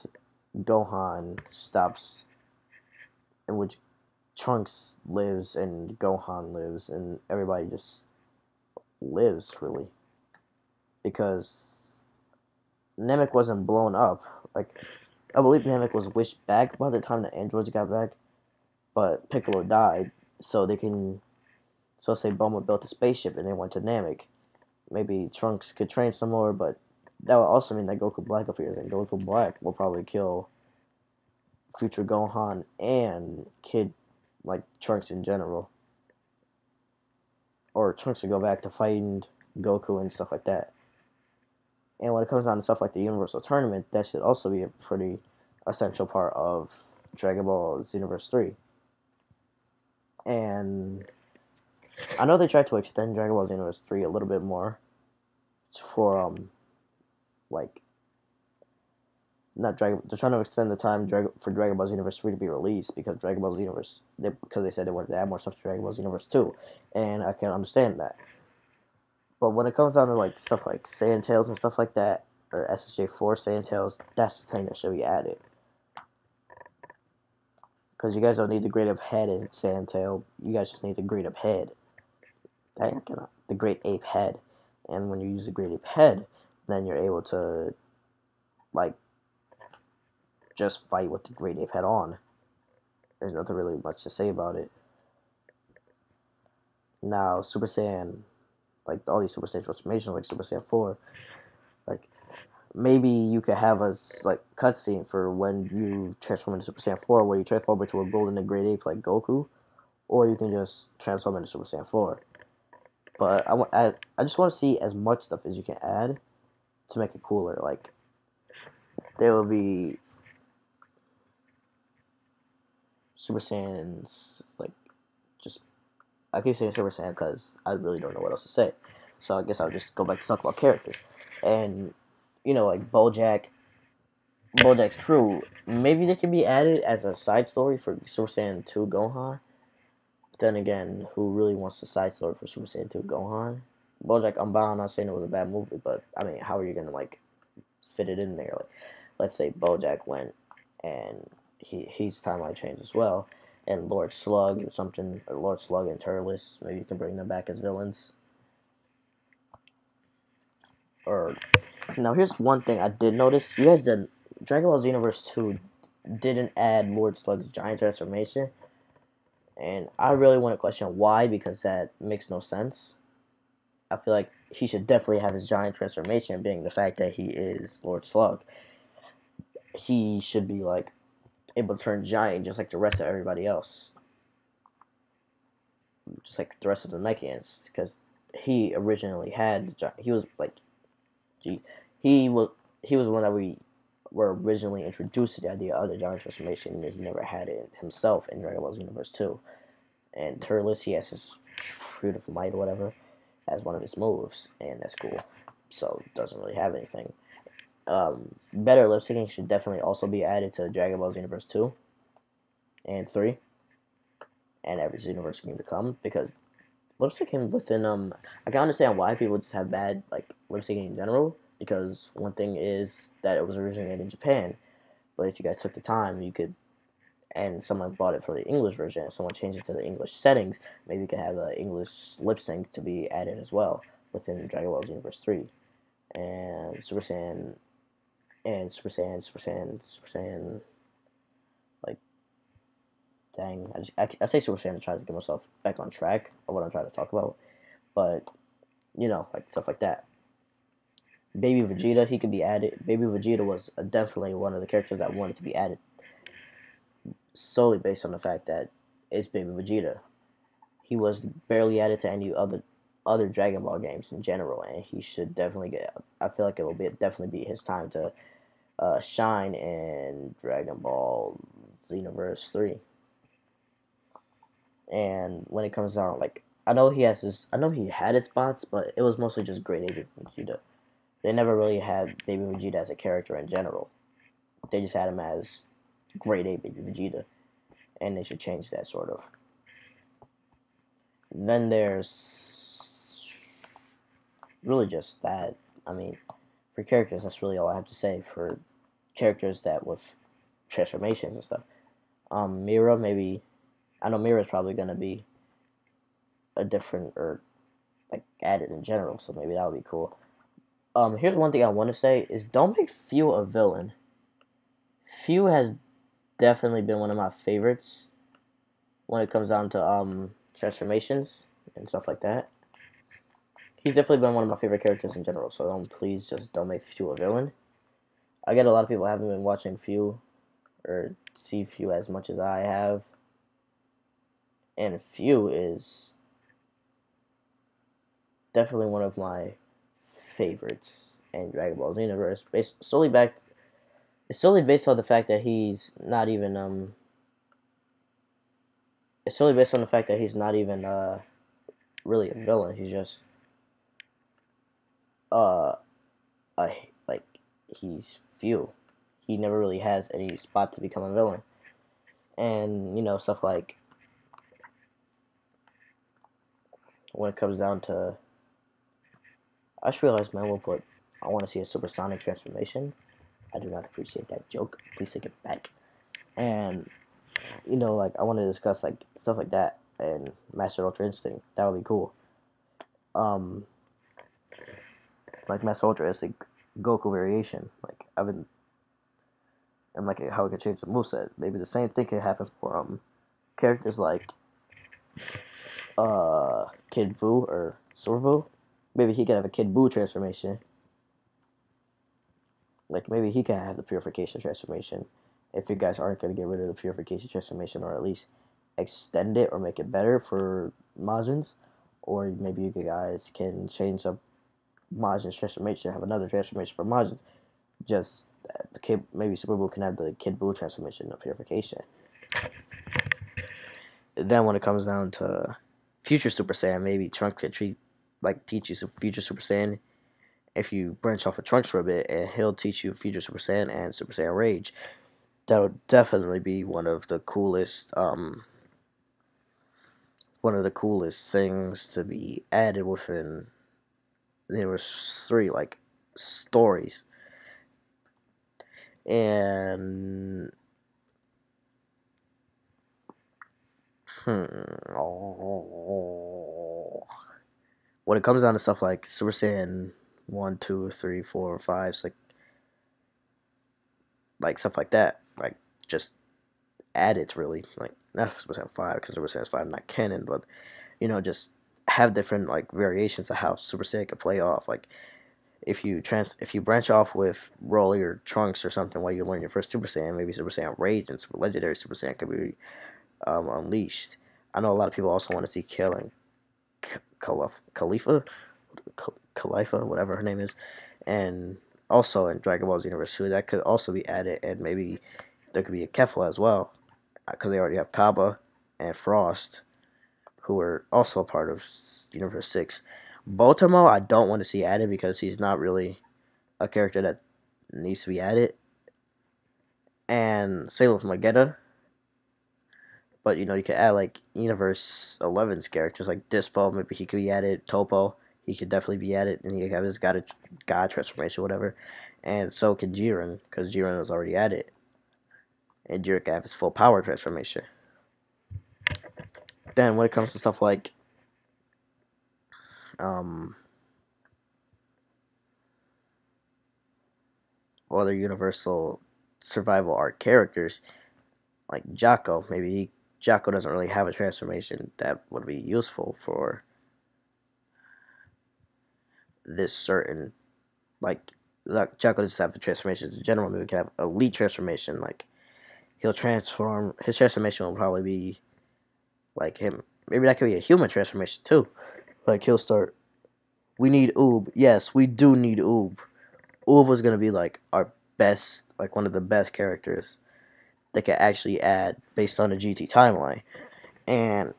Gohan stops in which Trunks lives and Gohan lives and everybody just lives really because Namek wasn't blown up. Like I believe Namek was wished back by the time the androids got back, but Piccolo died, so they can. So say Bulma built a spaceship and they went to Namek. Maybe Trunks could train some more, but that would also mean that Goku Black appears, and Goku Black will probably kill future Gohan and Kid, like Trunks in general. Or Trunks would go back to fighting Goku and stuff like that. And when it comes down to stuff like the Universal Tournament, that should also be a pretty essential part of Dragon Ball Xenoverse 3. And I know they tried to extend Dragon Ball Xenoverse 3 a little bit more for like not Dragon. They're trying to extend the time for Dragon Ball Xenoverse 3 to be released because Dragon Ball Xenoverse because they said they wanted to add more stuff to Dragon Ball Xenoverse 2, and I can understand that. But when it comes down to like stuff like Saiyan Tails and stuff like that, or SSJ4 Saiyan Tails, that's the thing that should be added. Because you guys don't need the grade of head in Saiyan Tail, you guys just need the grade of head. The great ape head. And when you use the great ape head, then you're able to like just fight with the great ape head on. There's nothing really much to say about it. Now Super Saiyan, like all these Super Saiyan transformations, like Super Saiyan 4, like maybe you could have a like cutscene for when you transform into Super Saiyan 4, where you transform into a golden and great ape like Goku, or you can just transform into Super Saiyan 4. But I just want to see as much stuff as you can add to make it cooler. Like there will be Super Saiyans, like just I keep saying Super Saiyan because I really don't know what else to say. So I guess I'll just go back to talk about characters. And like Bojack's crew, maybe they can be added as a side story for Super Saiyan 2 Gohan. But then again, who really wants a side story for Super Saiyan 2 Gohan? Bojack, I'm not saying it was a bad movie, but I mean, how are you gonna like fit it in there. Like, let's say BoJack went and his timeline changed as well, and Lord Slug or something, or Lord Slug and Turles, maybe you can bring them back as villains. Or now here's one thing I did notice: you guys did Dragon Ball Xenoverse 2 didn't add Lord Slug's giant transformation, and I really want to question why, because that makes no sense. I feel like he should definitely have his giant transformation, being the fact that he is Lord Slug. He should be like able to turn giant just like the rest of everybody else, just like the rest of the Mechians, because he originally had he was like, gee, he was he was one that we were originally introduced to the idea of the giant transformation, and he never had it himself in Dragon Ball Xenoverse 2. And Turles, he has his Fruit of Might or whatever as one of his moves, and that's cool. So doesn't really have anything. Better lip syncing should definitely also be added to Dragon Ball Xenoverse 2 and 3 and every Xenoverse game to come, because lip syncing within I can understand why people just have bad like lip syncing in general, because one thing is that it was originally made in Japan, but if you guys took the time, you could, and someone bought it for the English version, and someone changed it to the English settings, maybe you could have an English lip sync to be added as well within Dragon Ball Xenoverse 3 and Super Saiyan Super Saiyan, like, dang, I say Super Saiyan to try to get myself back on track of what I'm trying to talk about, but, you know, like, stuff like that. Baby Vegeta, he could be added. Baby Vegeta was definitely one of the characters that wanted to be added, solely based on the fact that it's Baby Vegeta. He was barely added to any other Dragon Ball games in general, and he should definitely get. I feel like it will definitely be his time to shine in Dragon Ball Xenoverse 3. And when it comes down, like, I know he had his spots, but it was mostly just grade A Baby Vegeta. They never really had Baby Vegeta as a character in general. They just had him as grade A Baby Vegeta, and they should change that sort of. Then there's really just that. I mean, for characters, that's really all I have to say for characters that with transformations and stuff. Mira, maybe, I know Mira's probably gonna be a different, or like added in general, so maybe that would be cool. Here's one thing I want to say is don't make Few a villain. Few has definitely been one of my favorites when it comes down to transformations and stuff like that. He's definitely been one of my favorite characters in general, so please just don't make Few a villain. I get a lot of people haven't been watching Few or see Few as much as I have, and Few is definitely one of my favorites in Dragon Ball Xenoverse. It's solely based on the fact that he's not even It's solely based on the fact that he's not even really a villain. He's just uh like, he's Few. He never really has any spot to become a villain, and you know, stuff like when it comes down to, I just realized, man, I want to see a supersonic transformation. I do not appreciate that joke. Please take it back. And you know, like, I want to discuss like stuff like that and Master Ultra Instinct. That would be cool. Um, like Master Ultra Instinct Goku variation. Like, I've been, and like how it could change the moveset. Maybe the same thing could happen for characters like Kid Buu or Super Buu. Maybe he could have a Kid Buu transformation. Like, maybe he can have the Purification transformation. If you guys aren't going to get rid of the Purification transformation, or at least extend it or make it better for Majins, or maybe you guys can change up Majin's transformation, have another transformation for Majin. Just maybe Super Buu can have the Kid Buu transformation of Purification. Then when it comes down to Future Super Saiyan, maybe Trunks could teach you some Future Super Saiyan if you branch off of Trunks for a bit, and he'll teach you Future Super Saiyan and Super Saiyan Rage. That would definitely be one of the coolest things to be added within Xenoverse 3, like stories. And when it comes down to stuff like Super Saiyan 1, 2, 3, 4, 5, it's like stuff like that, like just added really, like not Super Saiyan 5 because Super Saiyan 5 not canon, but just have different like variations of how Super Saiyan can play off. Like if you branch off with Broly or Trunks or something while you learn your first Super Saiyan, maybe Super Saiyan Rage and Super Legendary Super Saiyan could be unleashed. I know a lot of people also want to see killing Khalifa, whatever her name is, and also in Dragon Ball Xenoverse 2, that could also be added, and maybe there could be a Kefla as well, because they already have Kaba and Frost, who are also a part of Universe 6. Botomo, I don't want to see added because he's not really a character that needs to be added. And same with Magetta. But you could add like Universe 11's characters like Dispo, maybe he could be added. Topo, he could definitely be added, and he could have his god transformation, whatever. And so can Jiren, because Jiren was already added, and Jiren can have his full power transformation. Then when it comes to stuff like um other Universal survival arc characters like Jocko, Jocko doesn't really have a transformation that would be useful for this certain, like Jocko doesn't have the transformations in general. Maybe we can have elite transformation. Like he'll transform. His transformation will probably be like him. Maybe that could be a human transformation too. Like he'll start. We need Oob. Yes, we do need Oob. Oob was gonna be like our best, like one of the best characters they could actually add based on the GT timeline. And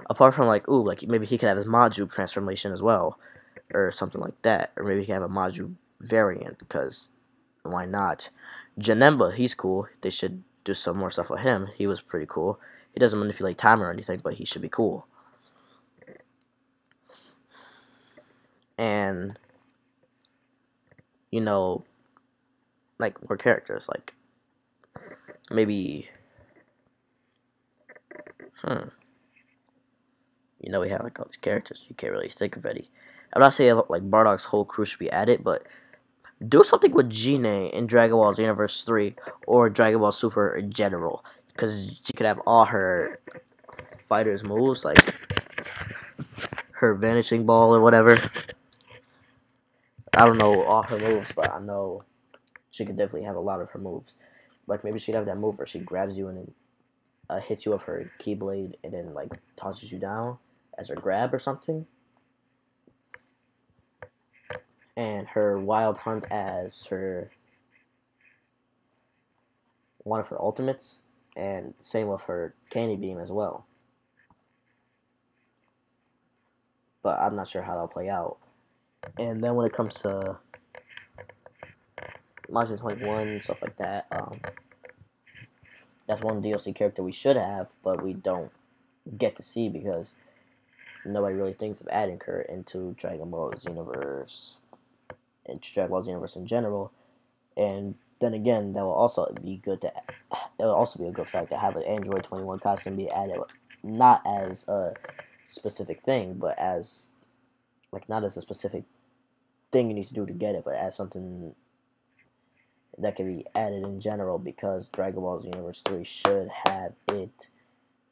apart from like Oob, like maybe he could have his Maju transformation as well, or something like that, or maybe he can have a Maju variant because why not? Janemba, he's cool. They should do some more stuff with him. He was pretty cool. He doesn't manipulate time or anything, but he should be cool. And like more characters, like maybe, hmm, we have like all these characters. You can't really think of any. I'm not saying like Bardock's whole crew should be added, but do something with Gine in Dragon Ball Xenoverse 3 or Dragon Ball Super in general, because she could have all her fighters' moves, like her vanishing ball or whatever. I don't know all her moves, but I know she could definitely have a lot of her moves. Like maybe she'd have that move where she grabs you and then hits you with her keyblade and then like tosses you down as her grab or something. And her Wild Hunt as her one of her ultimates, and same with her Candy Beam as well. But I'm not sure how that'll play out. And then when it comes to Majin 21 stuff like that, that's one DLC character we should have, but we don't get to see because nobody really thinks of adding her into Dragon Ball Xenoverse and Dragon Ball Xenoverse in general. And then again, that will also be good to. It will also be a good fact to have an Android 21 costume be added, not as a specific thing, but as like not as a specific thing you need to do to get it, but as something that can be added in general because Dragon Ball Xenoverse 3 should have it.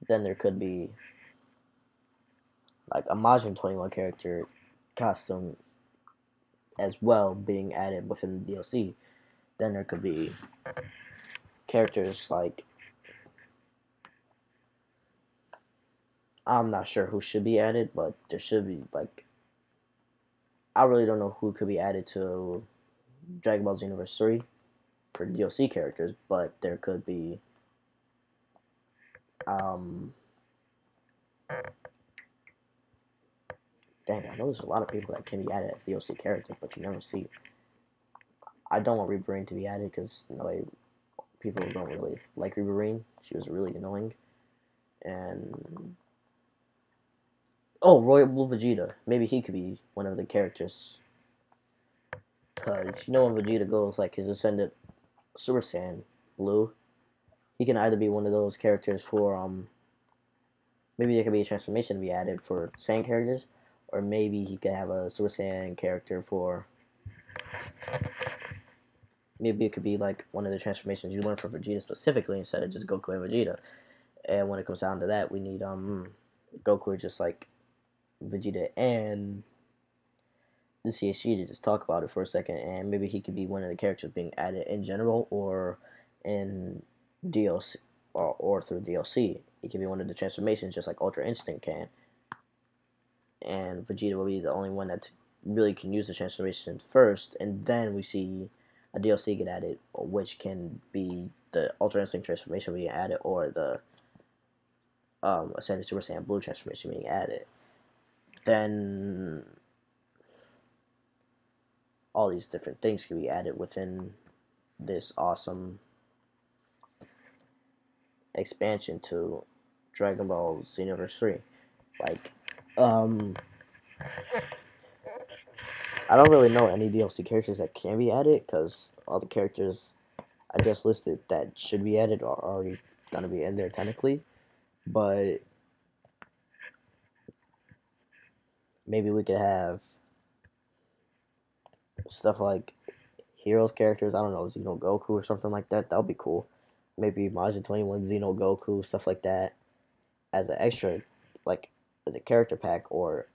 Then there could be like a Majin 21 character costume as well being added within the DLC. Then there could be characters like I'm not sure who should be added, but there should be like I really don't know who could be added to Dragon Ball Xenoverse 3 for DLC characters, but there could be um dang, I know there's a lot of people that can be added as DLC characters, but you never see. I don't want Reaper to be added because people don't really like Reaper. She was really annoying. And Royal Vegeta. Maybe he could be one of the characters. Cause when Vegeta goes like his ascendant Super Saiyan Blue. He can either be one of those characters for maybe there could be a transformation to be added for Saiyan characters, or maybe he could have a Super Saiyan character for. Maybe it could be like one of the transformations you learn for Vegeta specifically instead of just Goku and Vegeta. And when it comes down to that, we need Goku just like Vegeta and the CSG to just talk about it for a second, and maybe he could be one of the characters being added in general or in DLC or through DLC. He could be one of the transformations, just like Ultra Instinct can. And Vegeta will be the only one that really can use the transformation first, and then we see a DLC get added, which can be the Ultra Instinct transformation being added, or the Ascended Super Saiyan Blue transformation being added. Then all these different things can be added within this awesome expansion to Dragon Ball Xenoverse 3. Like, I don't really know any DLC characters that can be added because all the characters I just listed that should be added are already gonna be in there technically. But maybe we could have stuff like Heroes characters. I don't know, Xeno Goku or something like that. That would be cool. Maybe Majin 21 Xeno Goku, stuff like that, as an extra, like as a character pack. Or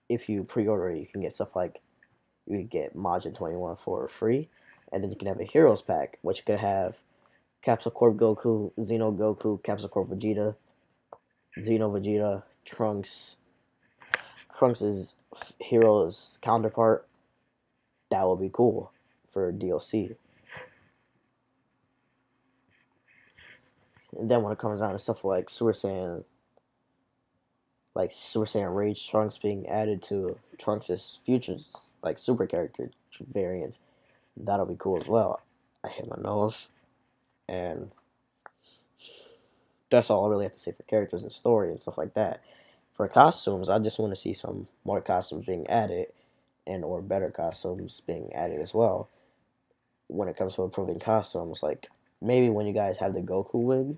if you pre-order it, you can get stuff like you could get Majin 21 for free, and then you can have a Heroes pack, which could have Capsule Corp Goku, Xeno Goku, Capsule Corp Vegeta, Xeno Vegeta, Trunks. Trunks' Heroes counterpart. That would be cool for DLC. And then when it comes down to stuff like Super Saiyan Rage Trunks being added to Trunks' futures, like super character variants, that'll be cool as well. I hit my nose, and that's all I really have to say for characters and story and stuff like that. For costumes, I just want to see some more costumes being added, and or better costumes being added as well. When it comes to improving costumes, like maybe when you guys have the Goku wig,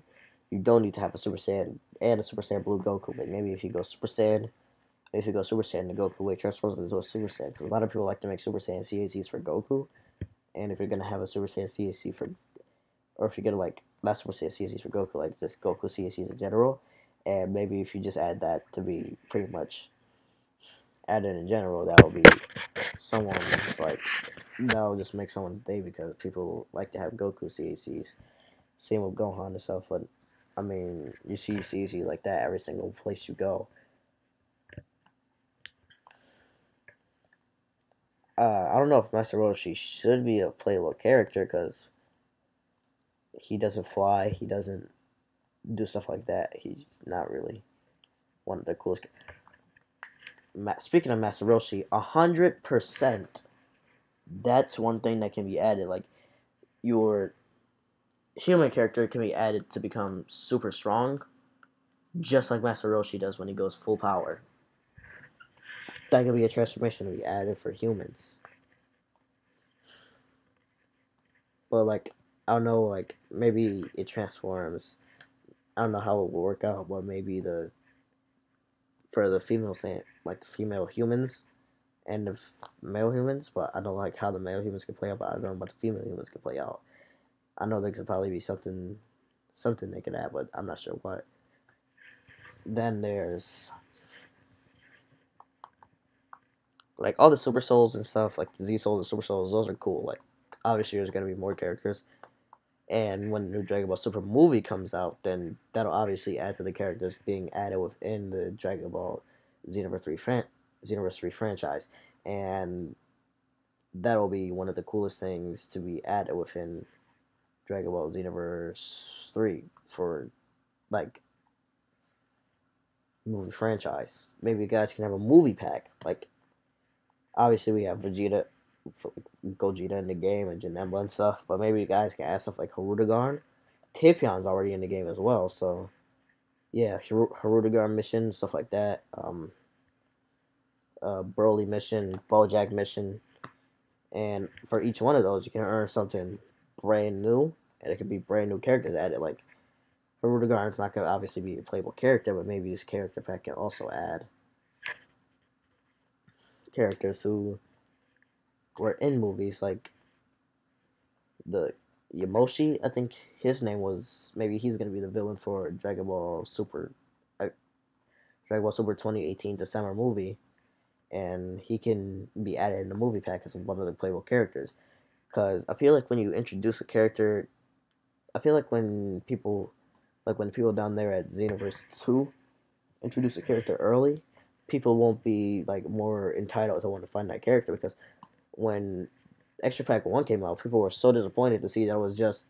you don't need to have a Super Saiyan and a Super Saiyan Blue Goku wig. Maybe if you go Super Saiyan, the Goku wig transforms into a Super Saiyan. Because a lot of people like to make Super Saiyan CACs for Goku, and if you're gonna have a Super Saiyan CAC for, or if you're gonna like not Super Saiyan CACs for Goku, like just Goku CACs in general, and maybe if you just add that to be pretty much added in general, that will be someone's like that will just make someone's day because people like to have Goku CACs. Same with Gohan and stuff, but I mean, you see CACs like that every single place you go. I don't know if Master Roshi should be a playable character because he doesn't fly, he doesn't do stuff like that. He's not really one of the coolest. Speaking of Master Roshi, 100%. That's one thing that can be added. Like your human character can be added to become super strong, just like Master Roshi does when he goes full power. That could be a transformation to be added for humans. But like, I don't know, like maybe it transforms. I don't know how it will work out, but maybe the for the female like the female humans and the male humans. But I don't like how the male humans can play out. But I don't know about the female humans can play out. I know there could probably be something they could add, but I'm not sure what. Then there's like all the Super Souls and stuff, like the Z Souls and Super Souls. Those are cool. Like obviously there's gonna be more characters, and when the new Dragon Ball Super movie comes out, then that'll obviously add to the characters being added within the Dragon Ball Xenoverse 3 franchise, and that'll be one of the coolest things to be added within Dragon Ball Xenoverse 3 for like movie franchise. Maybe you guys can have a movie pack. Like obviously we have Gogeta in the game and Janemba and stuff, but maybe you guys can add stuff like Harudagarn. Tapion's already in the game as well, so yeah, Harudagarn mission, stuff like that. Broly mission, Bojack mission, and for each one of those you can earn something brand new, and it could be brand new characters added. Like Rudigar's not gonna obviously be a playable character, but maybe this character pack can also add characters who were in movies, like the Yamoshi. I think his name was, maybe he's gonna be the villain for uh, Dragon Ball Super 2018 December movie, and he can be added in the movie pack as one of the playable characters. Because I feel like when you introduce a character, I feel like when people down there at Xenoverse 2 introduce a character early, people won't be like more entitled to want to find that character, because when Extra Pack 1 came out, people were so disappointed to see that it was just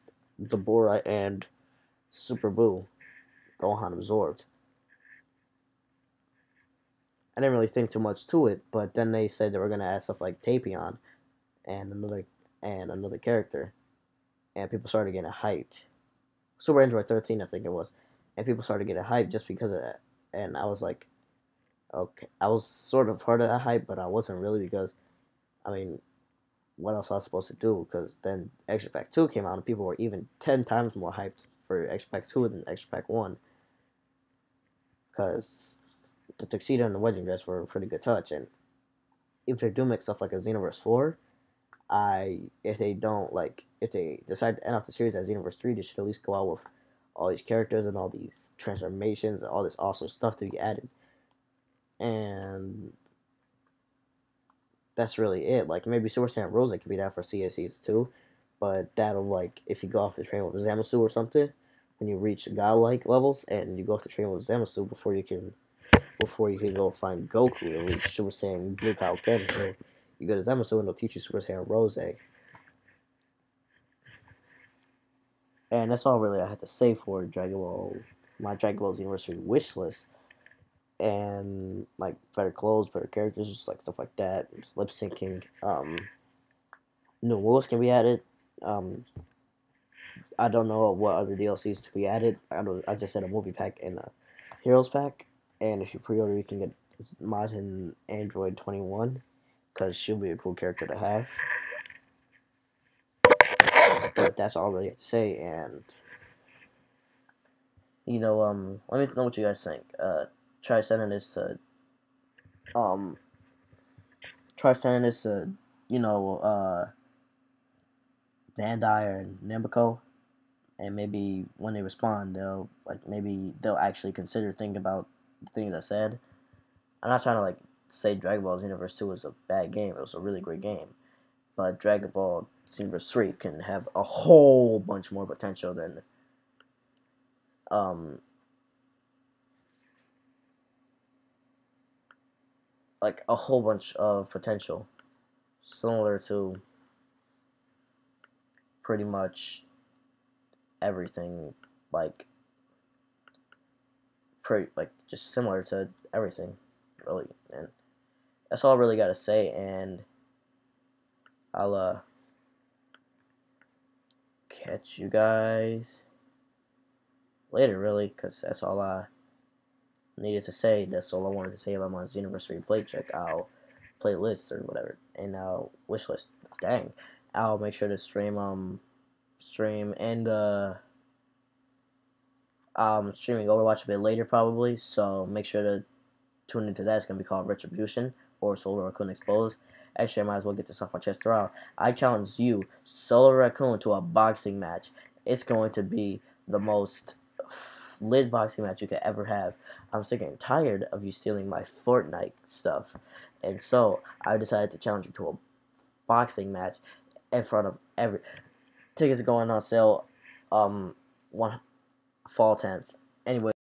Deborah and Super Boo Gohan absorbed. I didn't really think too much to it, but then they said they were gonna add stuff like Tapion and another character, and people started getting hyped. Super Android 13, I think it was, and people started getting hyped just because of that. And I was like, okay, I was sort of part of that hype, but I wasn't really, because I mean, what else was I supposed to do? Because then Extra Pack 2 came out, and people were even 10 times more hyped for Extra Pack 2 than Extra Pack 1, because the tuxedo and the wedding dress were a pretty good touch. And if they do make stuff like a Xenoverse 4, if they decide to end off the series as Xenoverse 3, they should at least go out with all these characters and all these transformations and all this awesome stuff to be added. And that's really it. Like maybe Super Saiyan Rose could be that for CSCs too, but that'll, like, if you go off the train with Zamasu or something, when you reach godlike levels and you go off the train with Zamasu before you can go find Goku and reach Super Saiyan Blue Kaioken. So you go to Zamasu and they'll teach you Super Saiyan Rose. And that's all really I had to say for my Dragon Ball University wish list. And like better clothes, better characters, just like stuff like that, just lip syncing. New rules can be added. Um, I don't know what other DLCs to be added. I just said a movie pack and a heroes pack. And if you pre-order, you can get Majin Android 21, because she'll be a cool character to have. But that's all I really have to say. And let me know what you guys think. Try sending this to um, try sending this to you know Bandai or Namco, and maybe when they respond, they'll actually consider thinking about the things I said. I'm not trying to like say Dragon Ball Xenoverse 2 is a bad game. It was a really great game, but Dragon Ball Xenoverse 3 can have a whole bunch more potential than um like a whole bunch of potential, similar to pretty much everything, like pretty like just similar to everything, really. And that's all I really got to say. And I'll catch you guys later, really, because that's all I needed to say. That's all I wanted to say about my Xenoverse play check. I'll playlist or whatever, and I'll wish list. Dang, I'll make sure to stream and streaming Overwatch a bit later probably. So make sure to tune into that. It's gonna be called Retribution or Solar Raccoon Exposed. Actually, I might as well get this off my chest throughout. I challenge you, Solar Raccoon, to a boxing match. It's going to be the most lit boxing match you could ever have. I'm sick and tired of you stealing my Fortnite stuff, and so I decided to challenge you to a boxing match in front of every. Tickets going on sale, one fall 10th. Anyway.